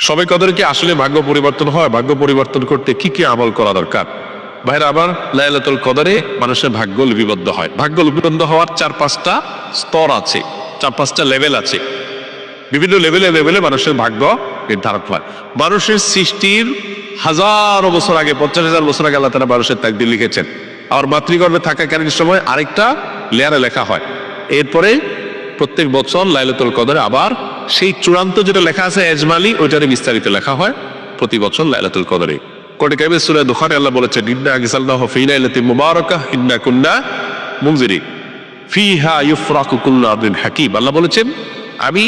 শবে কদরে কি আসলে ভাগ্য পরিবর্তন হয়? ভাগ্য পরিবর্তন করতে কি কি আমল করা দরকার? ভাইরা আবার, লাইলাতুল কদরে মানুষের ভাগ্য লিপিবদ্ধ হয়। ভাগ্য লিপিবদ্ধ হওয়ার 4-5টা স্তর আছে, 4-5টা লেভেল আছে। বিভিন্ন লেভেলে লেভেলে মানুষের ভাগ্য নির্ধারণ হয়। মানুষের সৃষ্টির হাজারো বছর আগে, 50,000 বছর আগে আল্লাহ তাআলা মানুষের তাকদীর লিখেছেন। আর মাতৃগর্ভে থাকাকালীন সময় আরেকটা লেয়ারে লেখা হয়। এরপরে প্রত্যেক বছর লাইলাতুল কদরে আবার সেই চূড়ান্ত যেটা লেখা আছে এজমালি, ওইটারে বিস্তারিত লেখা হয় প্রতি বছর লাইলাতুল কদরে। কোরআনে কারিমে সূরা দুখানে আল্লাহ বলেছেন, ইন্না আনজালনাহু ফী লাইলাতিন মুবারাকাহ ইন্না কুন্না মুনজিরিন ফীহা ইউফরাকু কুল্লু আমরিন হাকীম। আল্লাহ বলেছেন, আমি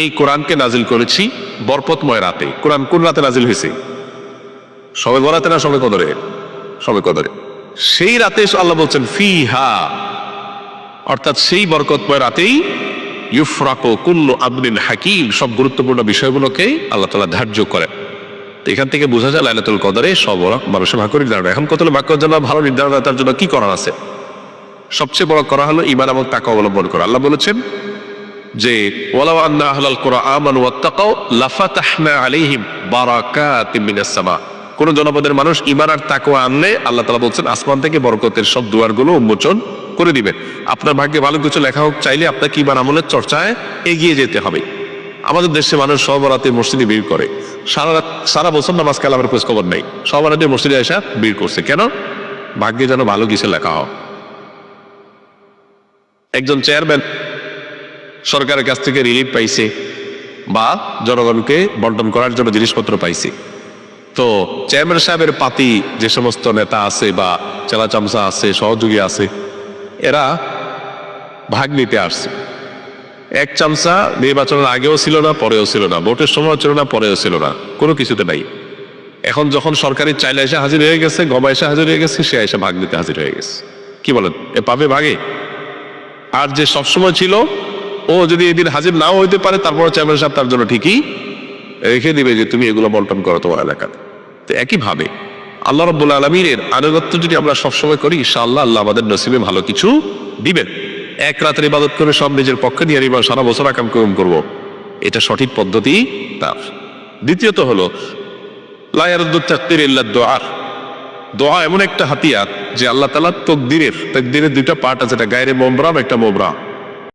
এই কোরআনকে নাজিল করেছি বরকতময় রাতে। কোরআন কোন রাতে নাজিল হয়েছে? শবে বরাতে না শবে কদরে? শবে কদরে। সেই রাতে আল্লাহ বলছেন ফীহা, অর্থাৎ সেই বরকতময় রাতেই ইউফরাকু কুল্লু আমরিন হাকীম, সব গুরুত্বপূর্ণ বিষয়গুলোকে আল্লাহ তাআলা ধার্য করেন। এখান থেকে বোঝা যায় লাইলাতুল কদরে সব মানুষের ভাগ্য নির্ধারণ। এখন কত ভাগ্যের জন্য ভালো নির্ধারণ, তার জন্য কি করার আছে? সবচেয়ে বড় করা হলো ঈমান এবং তাকওয়া অবলম্বন করা। আল্লাহ বলেছেন যে ওয়ালাউ আন্না আহলাল কুরআ আমানু ওয়াত্তাকাউ লাফাতাহনা আলাইহিম বারাকাতিম মিনাস সামা। কোন জনপদের মানুষ ঈমান আর তাকওয়া আনলে আল্লাহ তাআলা বলছেন আসমান থেকে বরকতের সব দুয়ারগুলো উন্মোচন করে দিবেন। আপনার ভাগ্যে ভালো কিছু লেখা হোক, চাইলে আপনাকে ঈমান আমলের চর্চায় এগিয়ে যেতে হবে। আমাদের দেশে মানুষ সব রাতে মসজিদে ভিড় করে, সারা বছর নামাজ কালামের খোঁজ খবর নেই, সব রাতে মসজিদে এসে ভিড় করছে। কেন? ভাগ্যে যেন ভালো কিছু লেখা হয়। একজন চেয়ারম্যান সরকারের কাছ থেকে রিলিফ পাইছে বা জনগণকে বন্টন করার জন্য জিনিসপত্র পাইছে। তো চেয়ারম্যান সাহেবের পাতি যে সমস্ত নেতা আছে বা চেলা চামচা আছে, সহযোগী আছে, এরা ভাগ নিতে আসছে। এক চামচা নির্বাচনের আগেও ছিল না, পরেও ছিল না, ভোটের সময় ছিল না, পরেও ছিল না, কোনো কিছুতে নাই। এখন যখন সরকারি চাইলে এসে হাজির হয়ে গেছে, গমা এসে হাজির হয়ে গেছে, সে এসে ভাগ নিতে হাজির হয়ে গেছে। কি বলেন, এ পাবে ভাগে? আর যে সবসময় ছিল, ও যদি এদিন হাজির নাও হইতে পারে, তারপর চেয়ারম্যান সাহেব তার জন্য ঠিকই রেখে দিবে যে তুমি এগুলো বন্টন করো তোমার এলাকাতে। তো একইভাবে আল্লাহ রাব্বুল আলামিনের আনুগত্য যদি আমরা সবসময় করি, ইনশাআল্লাহ আল্লাহ আমাদের নসিবে ভালো কিছু দিবেন। এক রাতের ইবাদত করে সব নিজের পক্ষে নিয়ে নিবা, সারা বছর আকাম কাম করবো, এটা সঠিক পদ্ধতি তার। দ্বিতীয়ত হলো লা ইয়ারুদ্দু তাকদীর ইল্লা দুআ। দোয়া এমন একটা হাতিয়ার যে আল্লাহ তাআলা তাকদীরের দুইটা পার্ট আছে, একটা গায়রে মুবরাম, একটা মুবরাম।